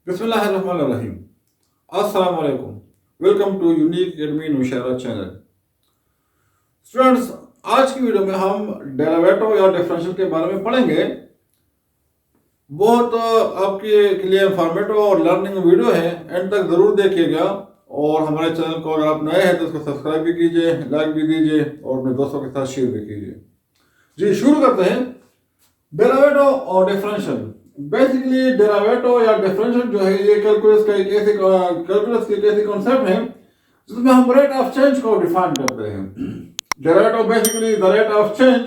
बिस्मिल्लाहिर्रहमानिर्रहीम। अस्सलाम वालेकुम। Welcome to unique academy Nowshera channel. Students, आज की वीडियो में हम डेरिवेटिव या डिफरेंशियल के बारे में पढ़ेंगे। बहुत आपके लिए इंफॉर्मेटिव और लर्निंग वीडियो है, एंड तक ज़रूर देखिएगा। और हमारे चैनल को अगर आप नए हैं तो उसको सब्सक्राइब भी कीजिए, लाइक भी दीजिए और अपने दोस्तों के साथ शेयर भी कीजिए। जी, शुरू करते हैं। डेरिवेटिव और डिफरेंशियल। बेसिकली डेरिवेटिव या डिफरेंशियल जो है ये कैलकुलस की एक ऐसी कॉन्सेप्ट है जिसमें हम रेट ऑफ चेंज को डिफाइन करते हैं। Derivative basically the rate of change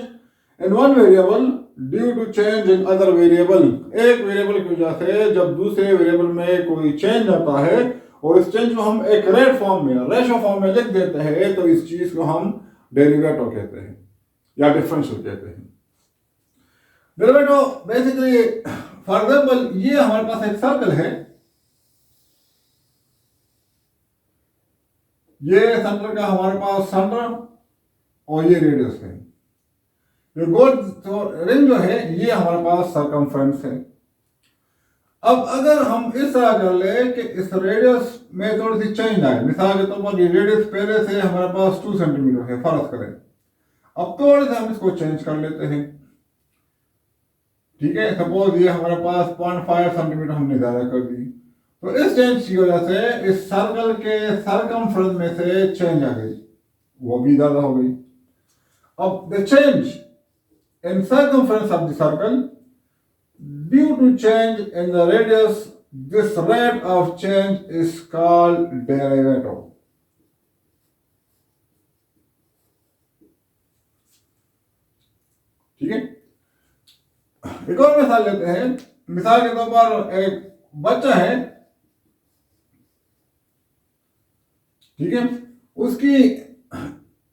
in one variable due to change in other variable. एक वेरिएबल की वजह से जब दूसरे वेरिएबल में कोई चेंज आता है और इस चेंज को हम एक रेट फॉर्म में, रेशो फॉर्म में लिख देते हैं, तो इस चीज को हम डेरिवेटिव कहते हैं या डिफरेंशियल कहते हैं। डेरिवेटिव बेसिकली, फॉर एग्जाम्पल, ये हमारे पास एक सर्कल है, ये सेंटर का हमारे पास सेंटर और ये रेडियस है। ये गोल रिंग जो है ये हमारे पास सरकमफ्रेंस है। अब अगर हम इस तरह कर ले कि इस रेडियस में थोड़ी सी चेंज आए, मिसाल के तौर पर ये रेडियस पहले से हमारे पास 2 सेंटीमीटर है, फर्ज करें। अब थोड़े से हम इसको चेंज कर लेते हैं, ठीक है। सपोज ये हमारे पास 0.5 सेंटीमीटर हमने ज्यादा कर दी, तो इस चेंज की वजह से इस सर्कल के सरकमफ्रेंस में से चेंज आ गई, वो भी ज्यादा हो गई। अब the change in circumference of the circle due to change in the radius, this rate of change is called derivative. ठीक है। एक और मिसाल लेते हैं। मिसाल के तौर पर एक बच्चा है, ठीक है, उसकी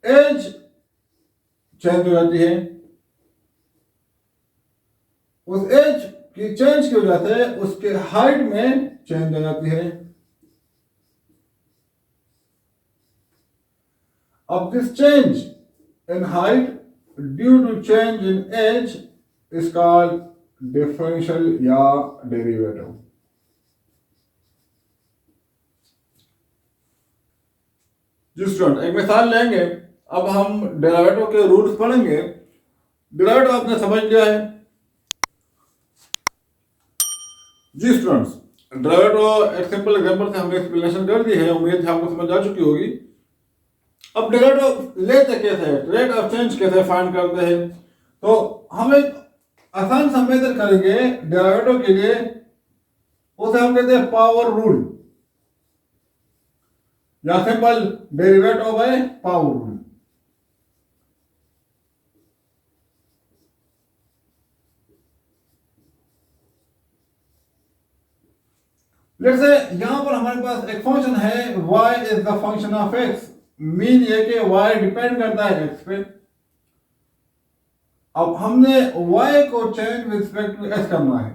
एज चेंज हो जाती है। उस एज की चेंज की वजह से उसके हाइट में चेंज हो जाती है। अब this change in height due to change in age is called differential या डेरिवेटिव। जी स्टूडेंट, एक मिसाल लेंगे। अब हम डेरिवेटिव के रूल्स पढ़ेंगे। डेरिवेटिव आपने समझ लिया है। जी स्टूडेंट्स, डेरिवेटिव एक सिंपल एग्जांपल से हमने एक्सप्लेनेशन कर दी है, उम्मीद है आपको समझ आ चुकी होगी। अब डेरिवेटिव लेते कैसे हैं, रेट ऑफ चेंज कैसे फाइंड करते हैं, तो हम एक आसान सा मेथड करेंगे डेरिवेटिव के लिए, उसे हम कहते हैं पावर रूल या simple derivative by power rule. जैसे यहां पर हमारे पास एक फंक्शन है, y is the function of x। Mean ये कि y डिपेंड करता है x पे। अब हमने y को change with respect to x करना है,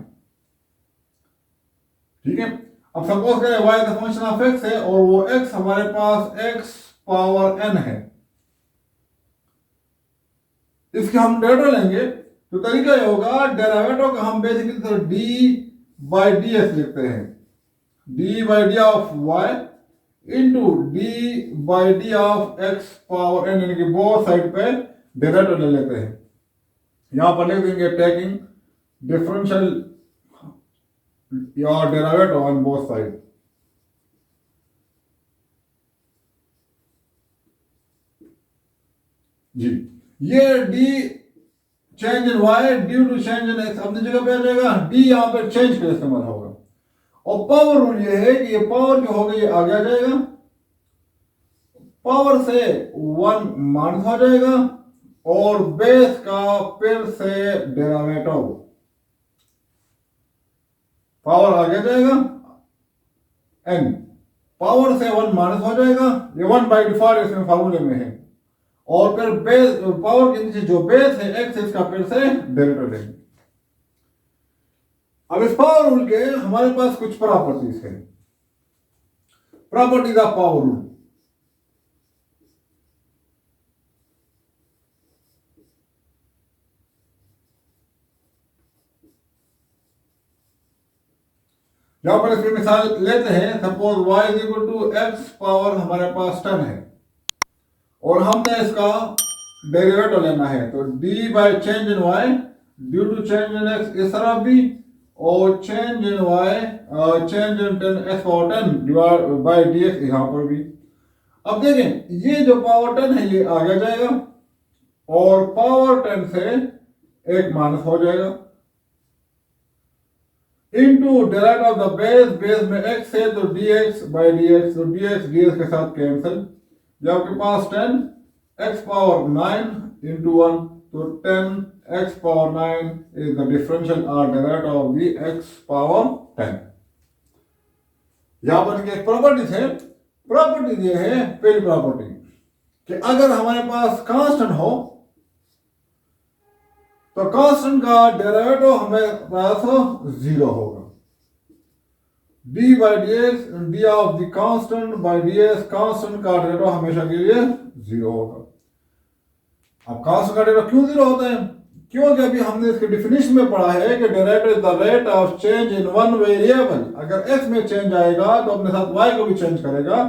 ठीक है। अब सपोज करें y the function of x है और वो x हमारे पास x पावर n है। इसके हम डेरिवेटिव लेंगे तो तरीका ये होगा, डेरिवेटिव का हम बेसिकली तो d बाई डी एस लिखते हैं, d by D of y into d by D of x power n, यानी कि बोथ साइड पे डेरिवेटिव ले लेते हैं। यहां पर लिख देंगे टेकिंग डिफरेंशियल या डेरिवेटिव ऑन बोथ साइड। जी, ये d change in y due to change in x अपनी जगह पे आ जाएगा, d यहां पर चेंज का इस्तेमाल होगा। और पावर रूल ये है कि ये पावर जो होगा ये आगे आ जाएगा, पावर से 1 माइनस हो जाएगा और बेस का फिर से डेरिवेटिव, पावर आगे जाएगा n, पावर से 1 माइनस हो जाएगा, ये 1 बाई डिफॉल्ट इसमें फार्मूले में है, और फिर बेस पावर के नीचे जो बेस है x, इसका फिर से डेरिवेटिव लेंगे। अब इस पावर रूल के हमारे पास कुछ प्रॉपर्टीज है, प्रॉपर्टीज ऑफ पावर रूल। यहाँ पर इसकी मिसाल लेते हैं, suppose y is equal to x power हमारे पास 10 है और हमने इसका डेरिवेटिव लेना है, तो d by change in y due to change in x इस तरफ भी और change in y change in 10 x power 10 divide by dx यहाँ पर भी। अब देखें ये जो पावर 10 है ये आगे जाएगा और पावर 10 से एक माइनस हो जाएगा into derivative of the base, base में x है तो dx बाय dx, तो dx dx के साथ कैंसिल, जब आपके पास 10 x पावर 9 इंटू 1 तो 10 x power 9 is the differential और derivative of the x power 10। यहां पर एक प्रॉपर्टीज है, प्रॉपर्टी ये है पहली प्रॉपर्टी कि अगर हमारे पास कांस्टेंट हो तो कांस्टेंट का डेरिवेटिव हमें पास 0 होगा, d by D x D of the constant by D x, constant का डेरिवेटिव हमेशा के लिए 0 होगा। अब कांस्टेंट का डेरिवेटिव क्यों 0 होता है? क्योंकि अभी हमने इसके डिफिनेशन में पढ़ा है कि derivative is the rate of change in one variable, अगर x में चेंज आएगा तो अपने साथ y को भी चेंज करेगा।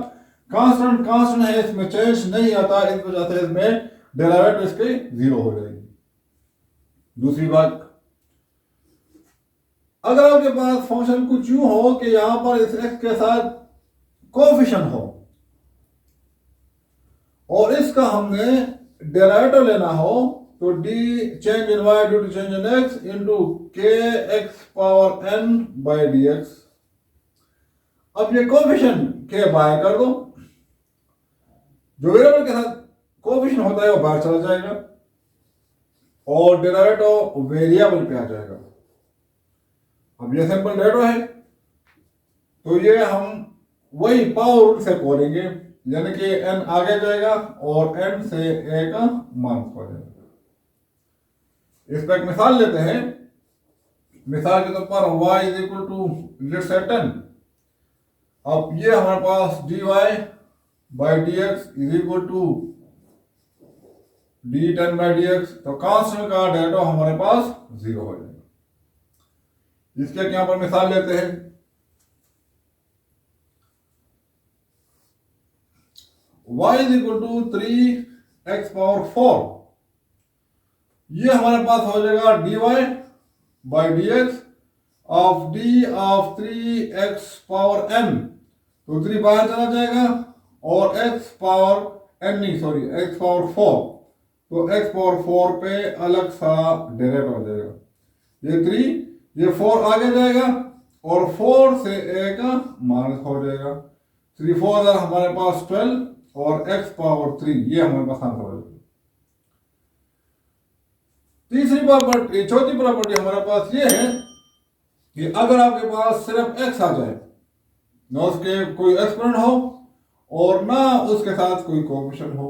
कांस्टेंट कांस्टेंट है, इसमें चेंज नहीं आता, इस वजह से इसमें डेरिवेटिव इसके 0 हो जाएगी। दूसरी बात, अगर आपके पास फंक्शन कुछ यूं हो कि यहां पर इस x के साथ कोएफिशिएंट हो और इसका हमने डेरिवेटिव लेना हो तो d change in y due to change in x into K x power n by D X. अब ये कोएफिशिएंट के बाहर कर दो, जो वेरिएबल के साथ कोएफिशिएंट होता है वो बाहर चला जाएगा और डेरिवेटिव वेरिएबल पे आ जाएगा। अब ये सिंपल डेरिवेटिव है तो ये हम वही पावर रूल से खोलेंगे, यानी कि n आगे जाएगा और n से a का माइनस हो जाएगा। इस पर एक मिसाल लेते हैं, मिसाल के तौर पर y is equal to let's say 10। अब ये हमारे पास dy by D x is equal to d10 by D x, तो कांस्टेंट का डेरिवेटिव हमारे पास 0 हो जाएगा। इसके यहां पर मिसाल लेते हैं, y is equal to 3x power 4, ये हमारे पास हो जाएगा dy by D x of d of 3x power n, तो 3 बाहर चला जाएगा और x पावर n नहीं सॉरी x पावर 4, तो x पावर 4 पे अलग सा डेरिवेटिव हो जाएगा। ये 3 ये 4 आगे जाएगा और 4 से a का माइनस हो जाएगा। 3 4 हमारे पास 12 और x पावर 3 ये हमारे पास आंसर हो जाएगा। तीसरी प्रॉपर्टी, चौथी प्रॉपर्टी हमारे पास ये है कि अगर आपके पास सिर्फ x आ जाए, ना उसके कोई एक्सपोनेंट हो और ना उसके साथ कोई कोएफिशिएंट हो,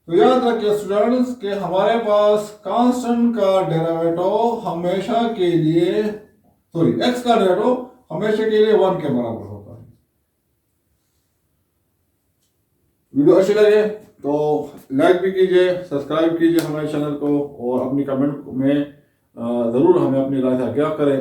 तो याद रखिए स्टूडेंट्स कि हमारे पास कांस्टेंट का डेरिवेटिव हमेशा के लिए x का डेरिवेटिव हमेशा के लिए 1 के बराबर होता है। वीडियो अच्छी लगे तो लाइक भी कीजिए, सब्सक्राइब कीजिए हमारे चैनल को और अपनी कमेंट में जरूर हमें अपनी राय आगाह करें।